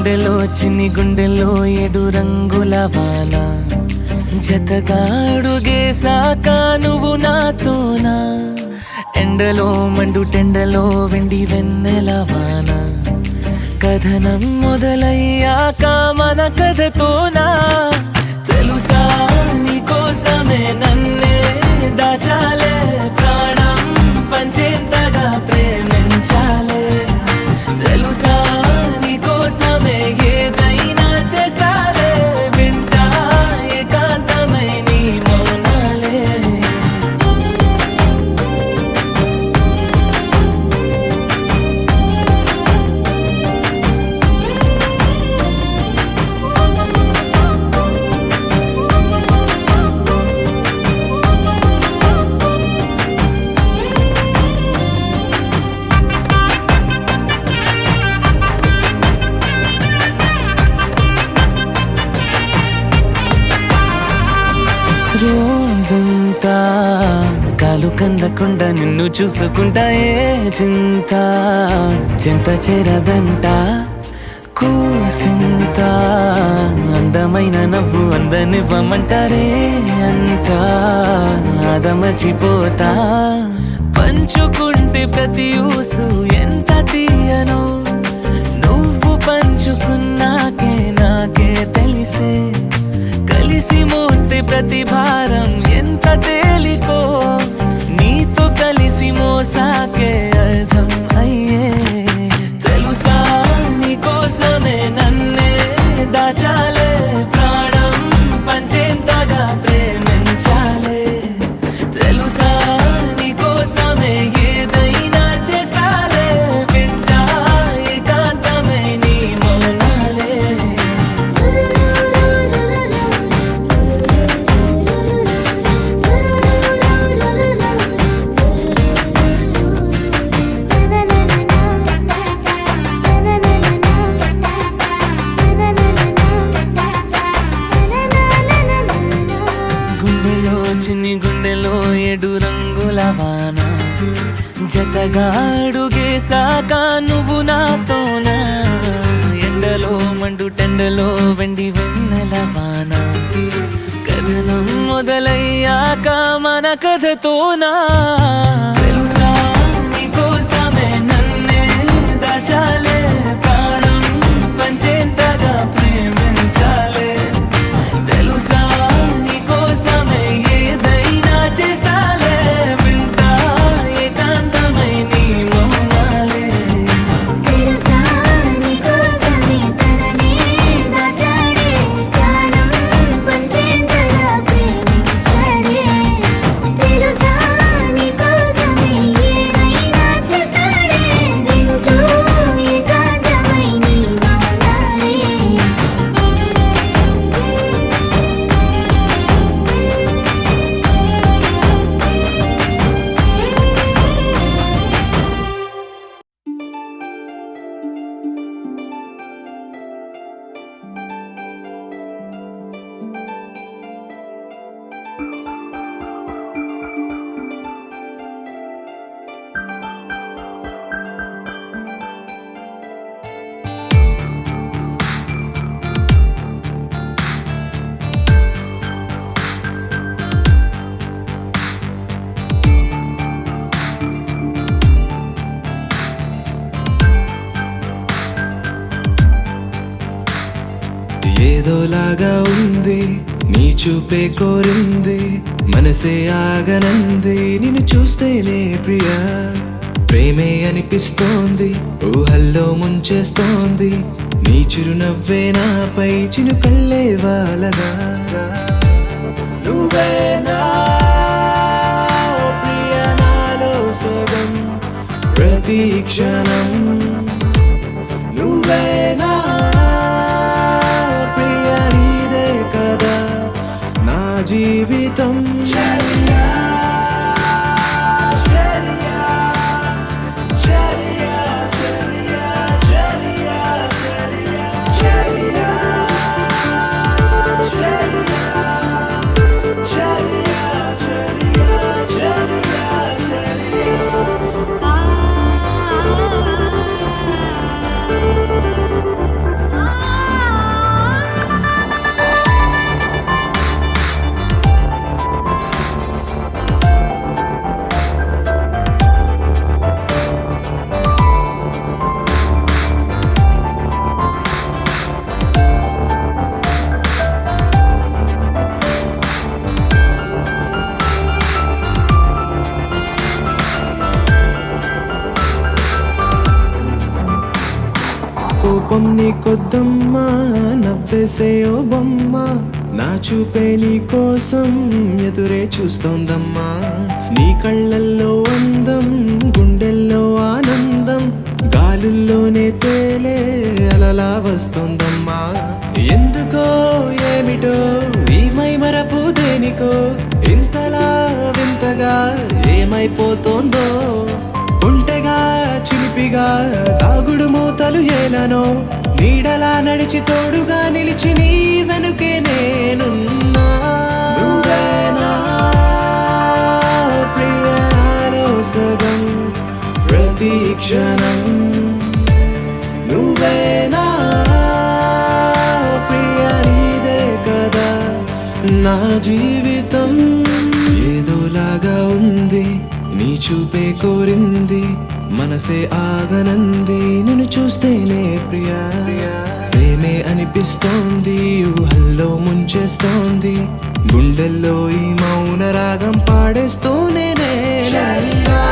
గుండెలో చిన్ని గుండెలో 7 రంగుల వాన జతగా అడుగేశాక నువ్వు నాతోనా ఎండలో మండు టెండలో వెండి వెన్నెల వాన కథనం మొదలయ్యాక మన కథతోనా తెలుసా నీకోసమే నన్నే దాచాలే ప్రాణం పంచేంతగా ప్రేమించాలే తెలుసా నీకోసమే ఏదైనా చేస్తాలే వింటా ఏకాంతమై నీ మౌనాలే రోజంతా కాలు కందకుండా నిన్ను చూసుకుంటా ఏ చింత చింత చేరదంట కూసింత అందమైన నవ్వు అందనివ్వమంటారే అంతా అదమర్చిపోతా పంచుకుంటే ప్రతి ఊసు ఎంత తీయనో నువ్వు పంచుకున్నాకే నాకే తెలిసే కలిసి మోస్తే ప్రతి భారం ఎంత తేలికో నీతో కలిసి మోసాకే అర్థం అయ్యే తెలుసా నీకోసమే నన్నే దాచాలే ప్రాణం పంచేంతగా ప్రేమించాలే తెలుసా నీకోసమే ఏదైనా చేస్తాలే వింటా ఏకాంతమై నీ మౌనాలే గుండెలో చిన్ని గుండెలో 7 రంగుల వాన జతగా అడుగేశాక నువ్వు నాతోనా ఎండలో మండు టెండలో వెండి వెన్నెల వాన కథనం మొదలయ్యాక మన కథతోనా తెలుసా నీకోసమే నన్నే దాచాలే ప్రాణం పంచేంతగా ప్రేమించాలే తెలుసా నీకోసమే ఏదైనా చేస్తాలే వింటా ఏకాంతమై నీ మౌనాలే తెలుసా నీకోసమే తననే దాచాడే ప్రాణం పంచేంతగా ప్రేమించాడే తెలుసా నీకోసమే ఏదైనా చేస్తాడే వింటూ ఏకాంతమై నీ మౌనాలే ఏదోలాగా ఉంది నీ చూపే కోరింది మనసే ఆగనంది నిన్ను చూస్తేనే ప్రియా ప్రేమే అనిపిస్తోంది ఊహల్లో ముంచేస్తోంది నీ చిరునవ్వే నాపై చినుకల్లే వాలగా నువ్వేనా ఓ ప్రియా నాలో సగం ప్రతి క్షణం నువ్వేనా ప్రియా నీదే కదా నా జీవితం ఆ కోపం నీ కొద్దమ్మా, నవ్వేసే ఓ బొమ్మ, నా చూపే నీ కోసం ఎదురే చూస్తోందమ్మా. నీ కళ్ళల్లో అందం, గుండెల్లో ఆనందం, గాలుల్లోనే తేలే అలలా వస్తోందమ్మా. ఎందుకో ఏమిటో ఈ మైమరపు దేనికో, ఇంతలా వింతగా ఏమైపోతోందో, ఒంటెగా చిలిపిగా తాగుడు మూతలు ఏలనో, నీడలా నడిచి తోడుగా నిలిచి నీ వెనుకే నేనున్నా. నువ్వేనా ప్రియాలో సగం ప్రతి క్షణం, నువ్వేనా ప్రియా నీదే కదా నా జీవితం. ఏదోలాగా ఉంది నీ చూపే కోరింది, మనసే ఆగనంది నిన్ను చూస్తేనే ప్రియా. ప్రేమే అనిపిస్తోంది, ఊహల్లో ముంచేస్తోంది, గుండెల్లో ఈ మౌన రాగం పాడేస్తూనే నేనన్నా.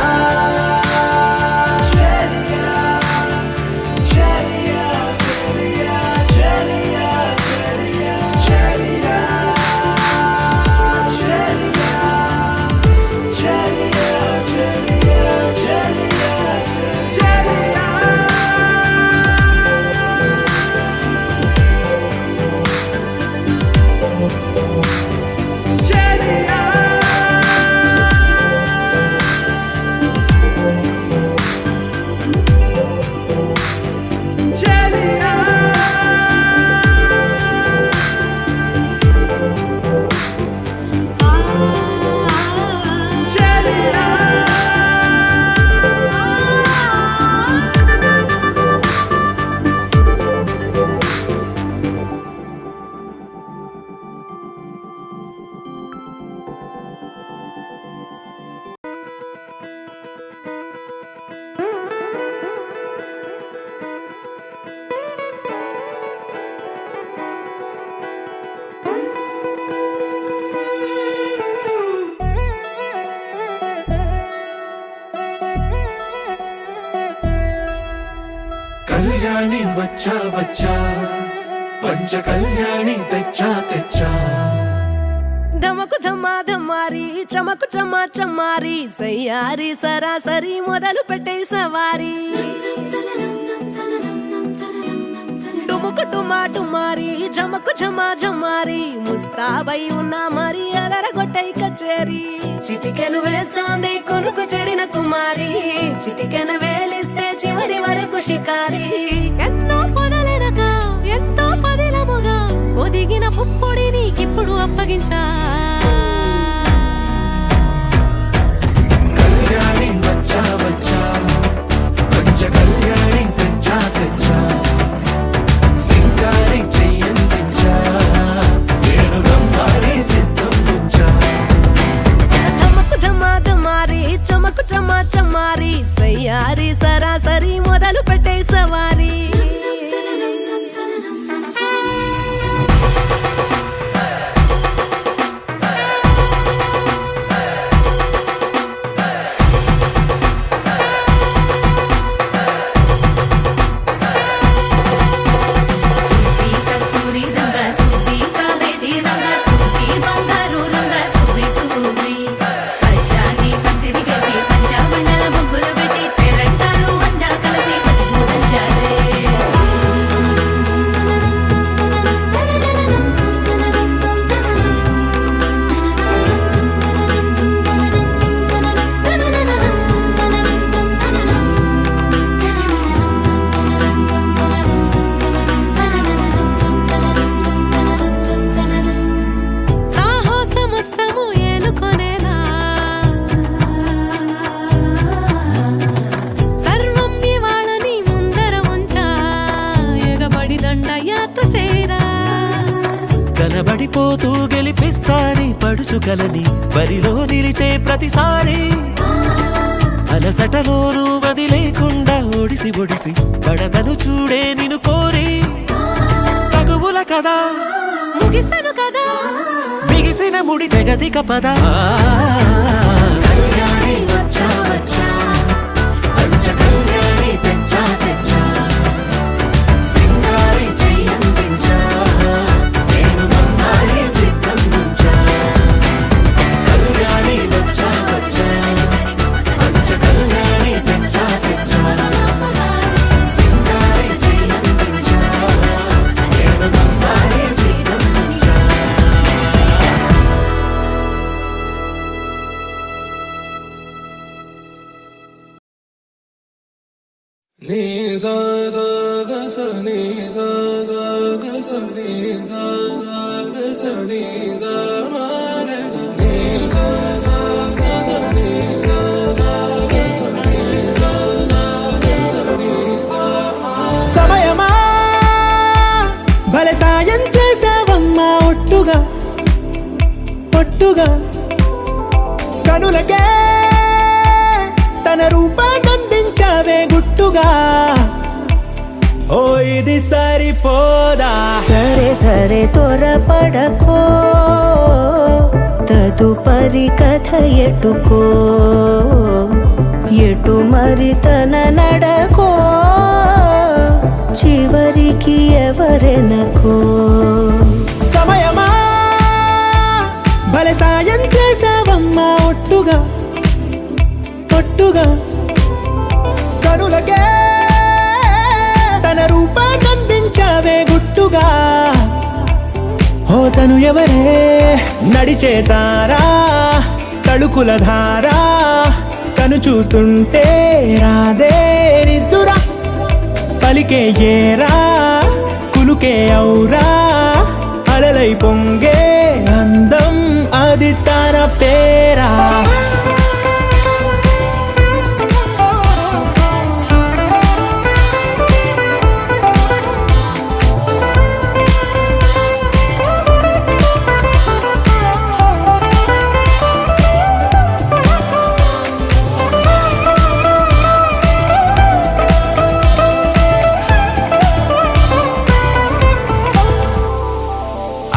కళ్యాణి వచ్చా వచ్చా, పంచ కళ్యాణి తెచ్చా తెచ్చా. ధమకు ధమా ధమారి, చమకు చమా చమారి, సయ్యారి సరాసరి మొదలు పెట్టే సవారి. డుముకు టుమా టుమారి, చమకు ఝమా ఝమారి, ముస్తాబై ఉన్నా మరి అలరగొట్టై కచేరి. చిటికెను వేస్తోంది కొనుకు చెడిన కుమారి, చిటికెను వేలిస్తే చివరి వరకు షికారి. ఎన్నో పొదలెనక ఎంతో పదిలముగా ఒదిగిన పుప్పొడి నీకిప్పుడు అప్పగించా. కళ్యాణి వచ్చా వచ్చా, పంచ కళ్యాణి తెచ్చా తెచ్చా. సింగారి చెయ్యందించా, నేను గమ్మారి సిద్ధం ఉంచా. ధమకు ధమా ధమారి, చమకు చమా చమారి, సయ్యారి సరాసరి మొదలు పెట్టే సవారి. కనబడిపోతూ గెలిపిస్తాని పడుచుకలని బరిలో నిలిచే ప్రతిసారి. అలసటలోనూ వదిలేకుండా ఒడిసి ఒడిసి పడతను చూడే నిన్ను కోరి. తగువుల కదా ముగిసెను కదా, బిగిసిన ముడి తెగదిక పద. కళ్యాణి వచ్చా వచ్చా, పంచ కళ్యాణి తెచ్చా తెచ్చా. సమయమా భలే సాయం చేసావమ్మా ఒట్టుగా ఒట్టుగా కనులకే తన రూపాన్నందించావే గుట్టుగా ఓ ఇది సరిపోదా సరే సరే త్వరపడకో తదుపరి కథ ఎటుకో ఎటు మరి తన నడకో చివరికి ఎవరెనకో సమయమా భలే సాయం చేసావమ్మా ఒట్టుగా ఒట్టుగా కనులకే తన రూపాన్నందించావే గుట్టుగా ఓ తను ఎవరే నడిచే తారా తళుకుల ధారా తను చూస్తుంటే రాదే నిద్దురా పలికే ఏరా కులుకే ఔరా అలలై పొంగే అందం అది తన పేరా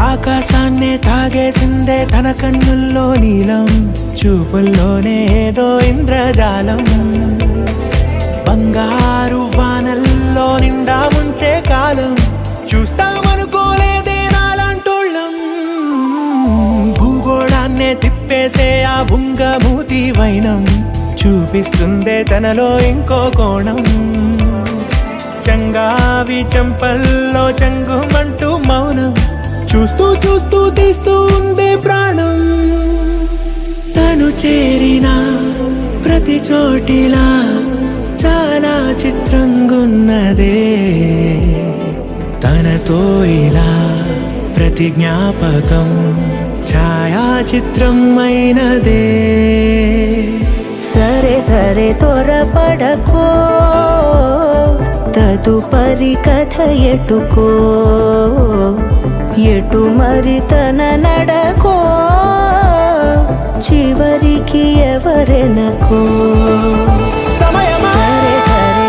ఆకాశాన్నే తాగేసిందే తన కన్నుల్లో నీలం చూపుల్లోనే ఏదో ఇంద్రజాలం బంగారు వానల్లో నిండా ముంచే కాలం చూస్తామనుకోలేదే నాలాంటోళ్ళం భూగోళాన్నే తిప్పేసే ఆ బుంగమూతి వైనం చూపిస్తుందే తనలో ఇంకో కోణం చంగావి చంపల్లో చంగుమంటూ మౌనం చూస్తూ చూస్తూ తీస్తూ ఉందే ప్రాణం తను చేరిన ప్రతి చోటిలా చాలా చిత్రంగున్నదే తనతో ఇలా ప్రతి జ్ఞాపకం ఛాయాచిత్రం అయినదే సరే సరే త్వరపడకో తదుపరి కథ ఎటుకో ఎటు మరి తన నడకో చివరికి ఎవరెనకో సమయమా సరే సరే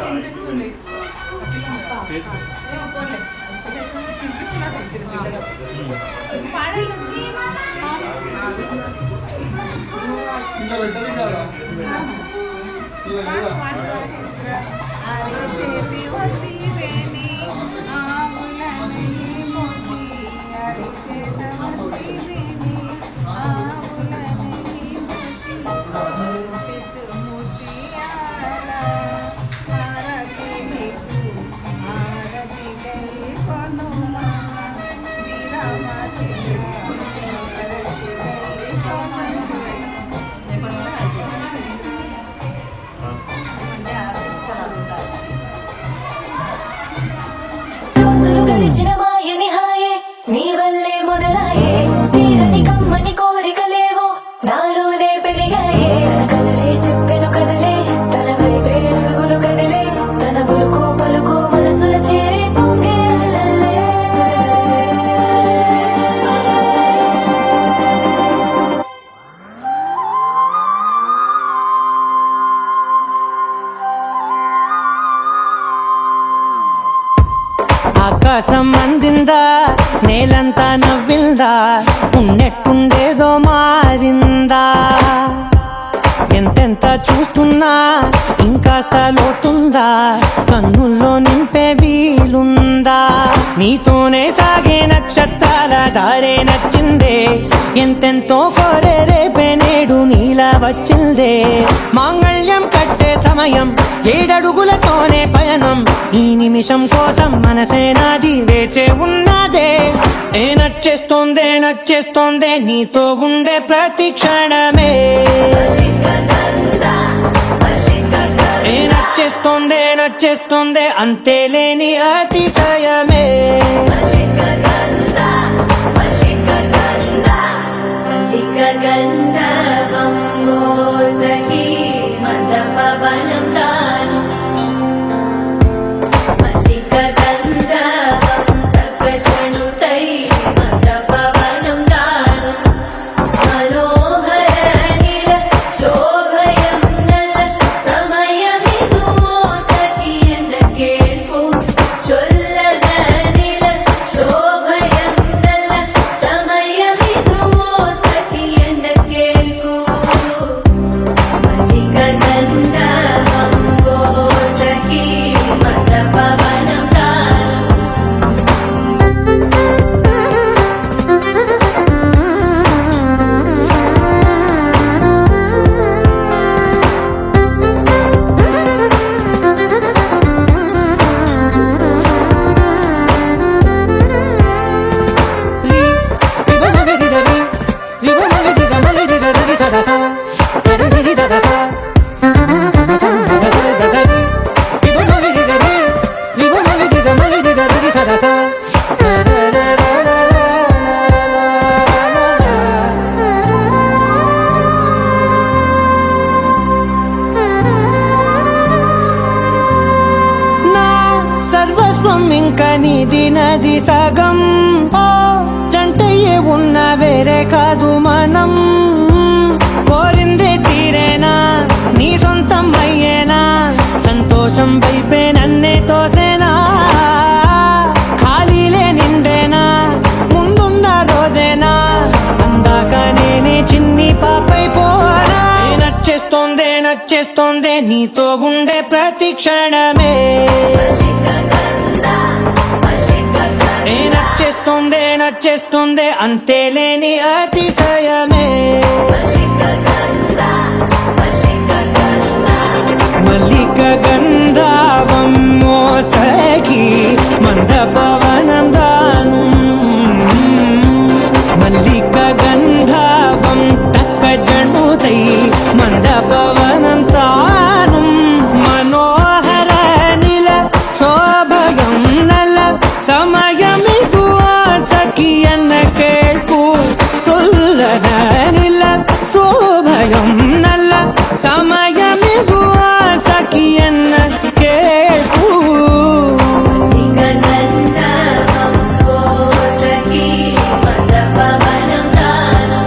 తినిపిస్తుంది రోజులు గడిచిన మాయని హాయే నీ వల్లే మొదలాయే తీరని కమ్మని కోరికలేవో నాలోనే పెరిగాయే తన కలలే చెప్పెను కదలే తన వైపే అడుగులు కదిలే తన గులుకు పలుకు మనసుల చేరే పొంగే అలలే. ఆకాశం అందిందా నేలంతా నవ్విందా ఉన్నట్టుండేదో మారిందా ఎంతెంత చూస్తున్నా ఇంకాస్త లోతుందా, కన్నుల్లో నింపే వీలుందా, నీతోనే సాగే నక్షత్రాల దారే నచ్చిందే, ఎంతెంతో కోరే రేపే నేడు నీలా వచ్చిందే, మాంగళ్యం కట్టే సమయం 7 అడుగులతోనే పయనం, ఈ నిమిషం కోసం మనసే నాది వేచే ఉన్నదే, నచ్చేస్తోందే నచ్చేస్తోందే నీతో ఉండే ప్రతి క్షణమే, నచ్చేస్తోందే నచ్చేస్తోందే అంతేలేని అతిశయమే. గంధర్వం సఖీ మందపవనం తాను మల్లిక గంధర్వం తగ్గచణుతై మందపవనం తాను మనోహర నీల శోభయం నల్ల సమయమిదు సఖీ ఎన్న కేಳ್ಕು చొల్లద నీల శోభయం నల్ల సమయమిదు సఖీ ఎన్న కేಳ್కు మల్లిక గంధర్వం సఖీ మందపవనం తాను నా సర్వస్వం ఇంకా నీది నది సగం, ఓ జంటయ్యే ఉన్న వేరే కాదు మనం, కోరిందే తీరేనా నీ సొంతం అయ్యేనా, సంతోషం వైపే నన్నే తోసేనా, ఖాళీలే నిండేనా ముందుందా రోజేనా, అందాక నేనే చిన్ని పాపై పోనా, నచ్చేస్తోందే నచ్చేస్తోందే నీతో ఉండే ప్రతి క్షణమే, నచ్చేస్తోందే నచ్చేస్తోందే అంతేలేని అతిశయమే. మల్లిక గంధావం మోసకి మందపవనం దాను, మల్లిక గంధావం తక్క జణుతై మందపవనం తాను, మనోహర నిల శోభయం నల సమయమిదు సఖి ఎన్న కేಳ್ಕು చొల్లద నిల శోభయం నల్ల సమయమిదు సఖి ఎన్న కేಳ್కు గంధర్వం సఖీ మందపవనం తాను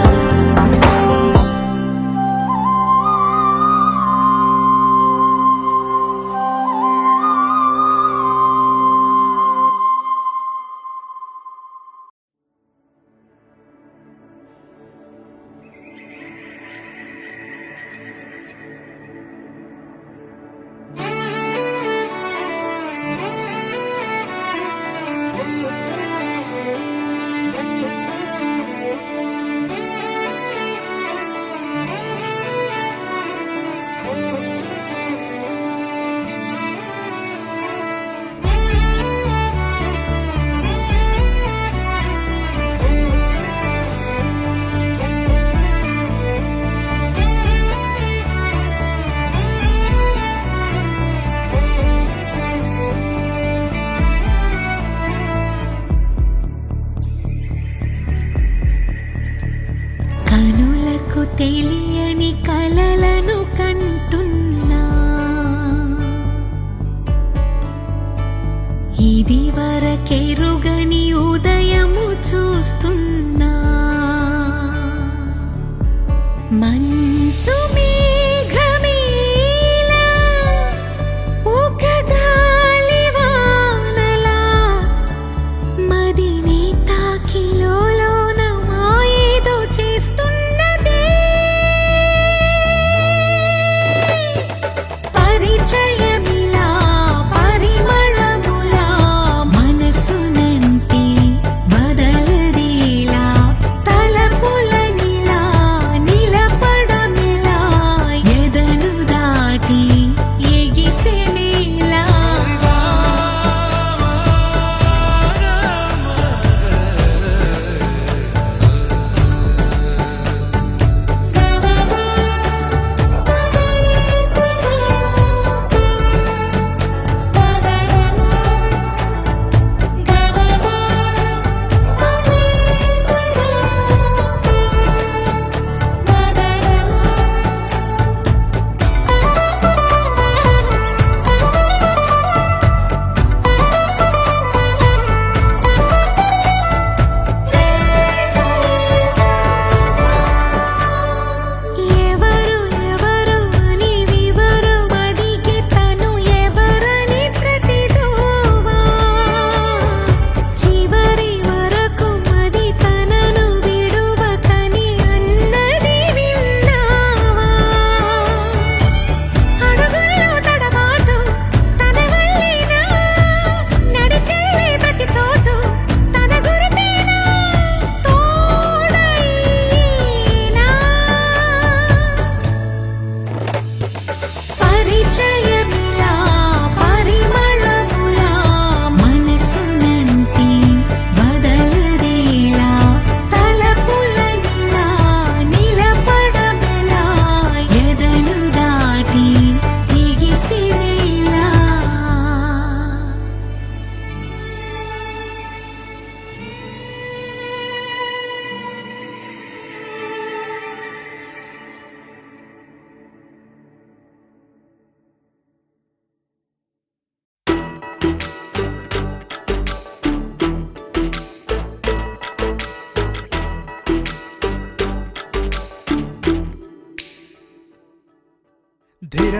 కనులకు తెలియని కలలను కంటున్నా, ఇది వరకెరుగని ఉదయము చూస్తున్నా, మంచు మేఘమేలా ఒక గాలివానలా మదిని తాకిలోన మాయేదో చేస్తున్నదే,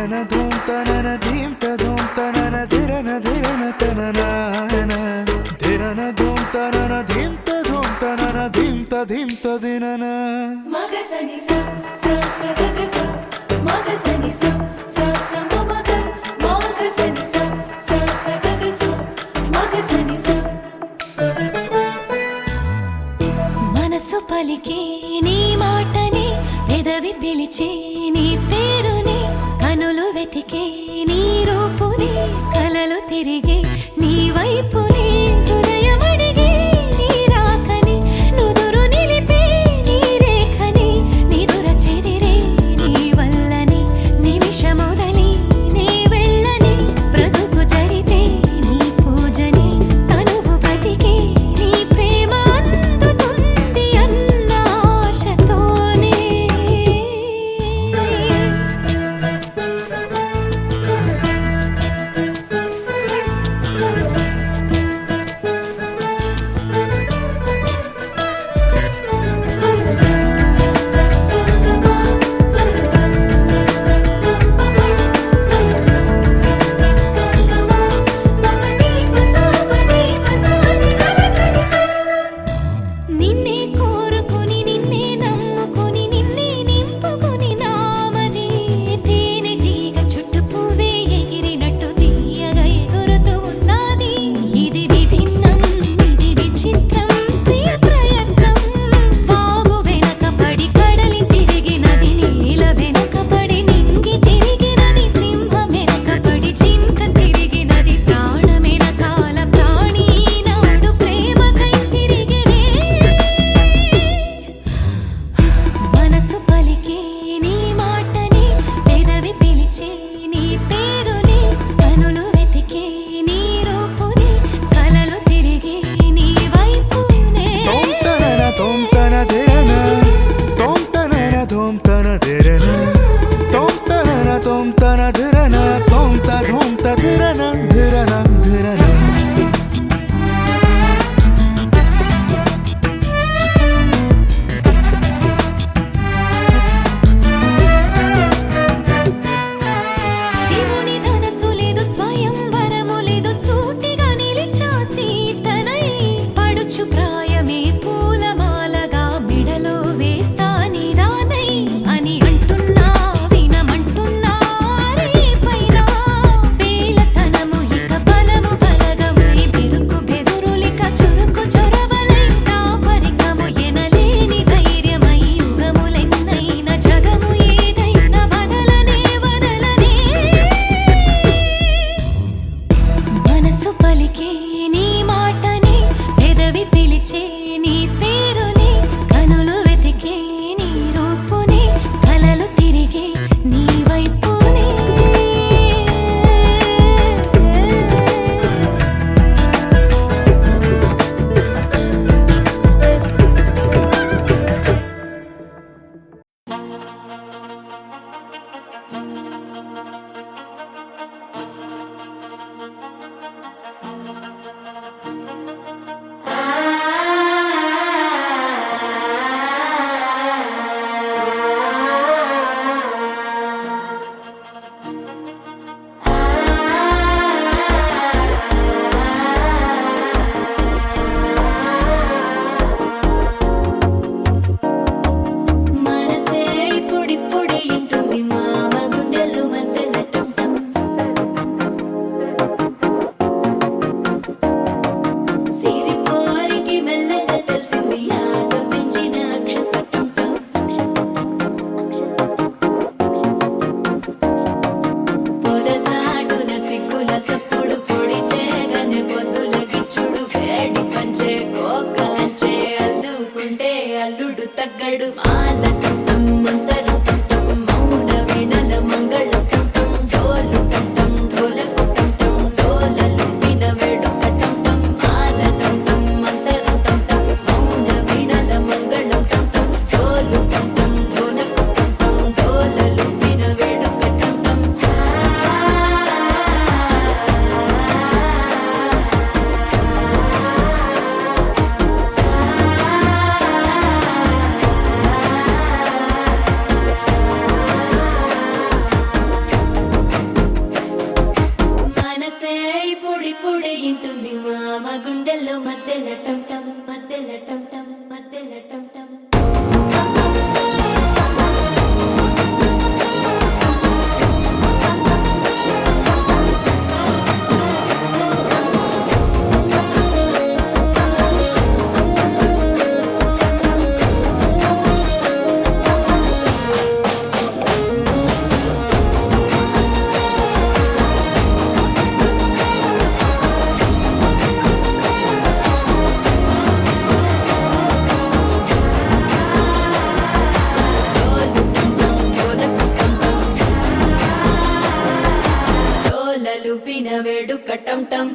ధిరన ధూమ్ తనన ధీమ్ తధూమ్ తనన ధిరన ధిరన తనన ధిరన ధూమ్ తనన ధీమ్ తధూమ్ తనన ధీమ్ తధీమ్ తదినన మగసని స స స గగ స మగసని స స స మగ మగసని స స స గగ స మగసని స మనసు పలికే నీ మాటని పెదవి పిలిచే నీ పేరుని కనులు వెతికే నీ రూపుని కలలు తిరిగే నీ వైపుని హృదయం అడిగే నీ రాకని నుదురు నిలిపే నీ రేఖని నిదుర చెదిరే నీ వల్లని నిమిషముదలి నీ వెళ్ళని బ్రతుకు జరిపే నీ పూజని తనువు బ్రతికే నీ ప్రేమ అందుతుంది అన్న ఆశతోనే నిన్నే కోరుకుని నిన్నే నమ్ముకుని నిన్నే నింపుకుని నామది తేనెటీగ చుట్టూ పువ్వే ఎగిరినట్టు తీయగా ఎగురుతూ ఉన్నది ఇది విభిన్నం ఇది విచిత్రం ప్రియ ప్రయత్నం వాగు వెనక పడి కడలి తిరిగినది నీల వెనక పడి నింగి తిరిగినది సింహం వెనక పడి జింక తిరిగినది ప్రాణమెనకాల ప్రాణి నాడు ప్రేమకై తిరిగినే మనసు పలికే నీ మాటని పెదవి పిలిచే నీ పేరుని కనులు వెతికే నీ రూపుని కలలు తిరిగే నీ వైపునే తోమ్ తన ధిరన తోమ్ తనన ధూమ్ తన ధిరన తోమ్ తన ధిరన తోమ్ తధూమ్ తధిరన ధిరన ధిరన శివుని ధనసు లేదు స్వయంవరము లేదు సూటిగా నిలిచా సీతనై పడుచు ప్రాయమే పూలమాలగా మెడలో వేస్తా నిదానై అని అంటున్నా వినమంటున్నా రేపైన పేలతనము ఇక బలము బలగమై బెరుకు బెదురులిక చురుకు చొరవలై దాపరికము ఎనలేని ధైర్యమై యుగములెన్నైన జగము ఏదైనా వదలనే వదలనే మనసు పలికే నీ మాటని పెదవి పిలిచే నీ పేరుని కనులు వెతికే నీ రూపుని కలలు తిరిగే నీ వైపునే మనసే ఇప్పుడిప్పుడే ఇంటుంది మామ గుండెలు మధ్యలటుంటం సిరిపోరికి మెల్లగా తెలిసింది ఆశ పెంచిన అక్షతటుంటం పొదసాటున సిగ్గుల సప్పుడు పొడి చేయగానే పొద్దుల గిచ్చుడు వేడి పంచే కోకంచే అల్లుకుంటే అల్లుడు తగ్గడు మాల టుంటం మంతరం టుంటం మౌన వీణల మంగళం టుంటం డోలు టుంటం డోలకు టుంటం డోలలు విన వేడుక టుంటం మాల టుంటం మంతరం టుంటం మౌన వీణల మంగళం టుంటం డోలు టుంటం డోలకు టుంటం డోలలు విన వేడుక టుంటం ఆ గుండెల్లో మధ్యల టం టం మధ్యల టం టం మధ్యల టం టం లూపిన వేడుక టం టం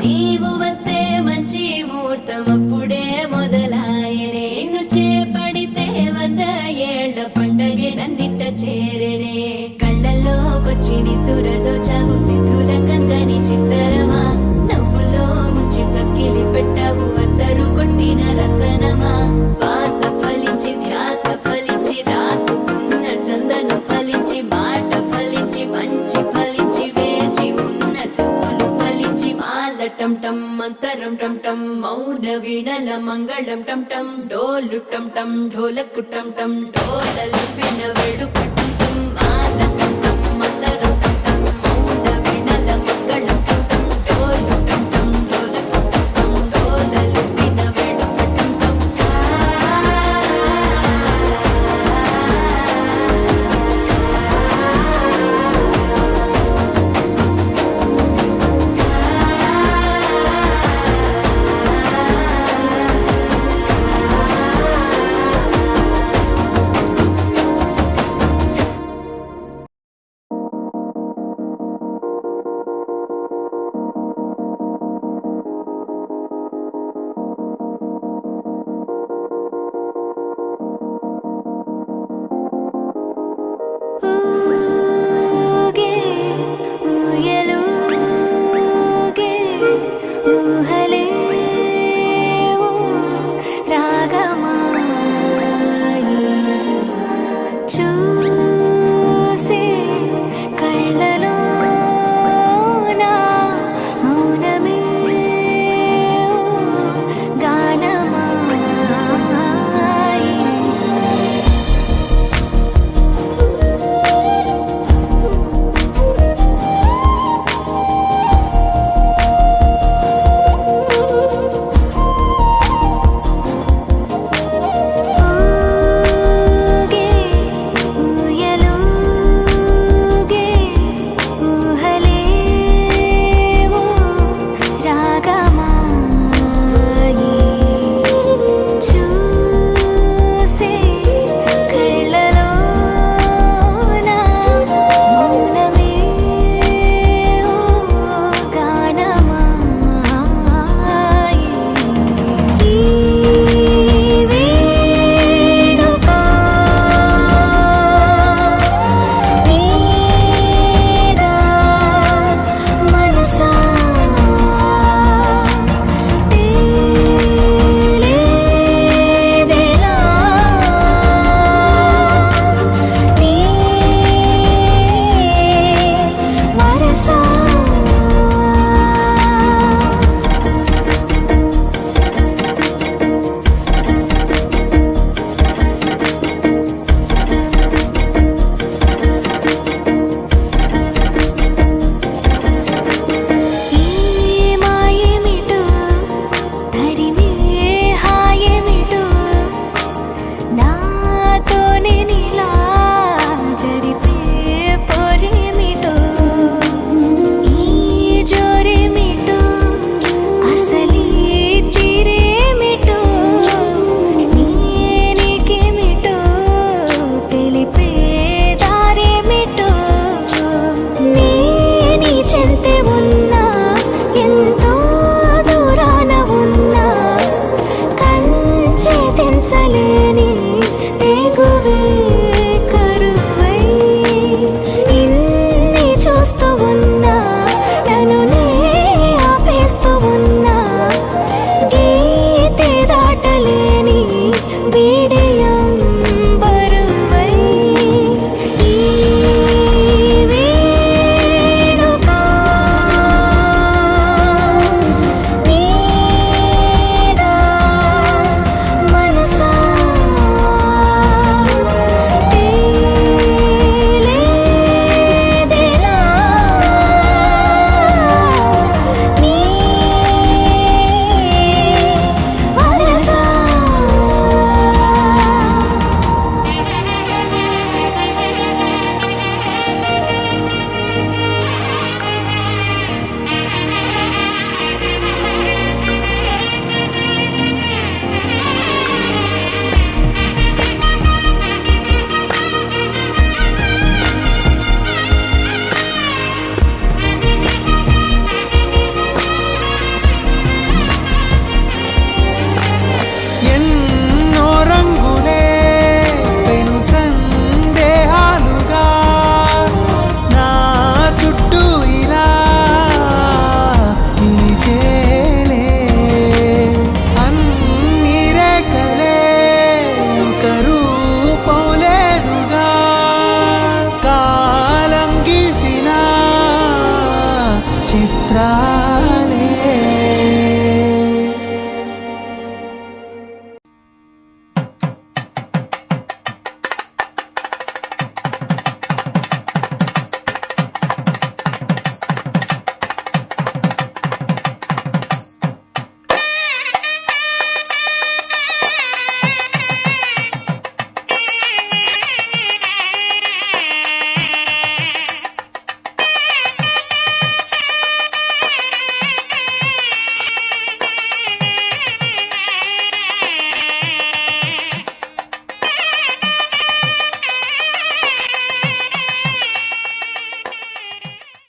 నీవు వస్తే మంచి ముహూర్తం అప్పుడే మొదలాయనే నిన్ను చేపడితే 100 ఏళ్ల పండగే నన్నిట్ట చేరేనే కళ్ళల్లోకొచ్చి నిద్దురదో చావు సిద్ధుల కందని చిత్తరమా నవ్వులో ముంచి చక్కిలి పెట్టావు అద్దరు కొట్టిన రతనమా శ్వాస ఫలించి ధ్యాస ఫలించి రాసుకున్న చందనం ఫలించి మాట ఫలించి మంచి ఫలించి వేచి ఉన్న చూపులు ఫలించి మాల టం టం మంతరం టం టం మౌన వీణల మంగళం టం టం డోలు టం టం ఢోలకు టం టం డోలలు పిన వేడుక టం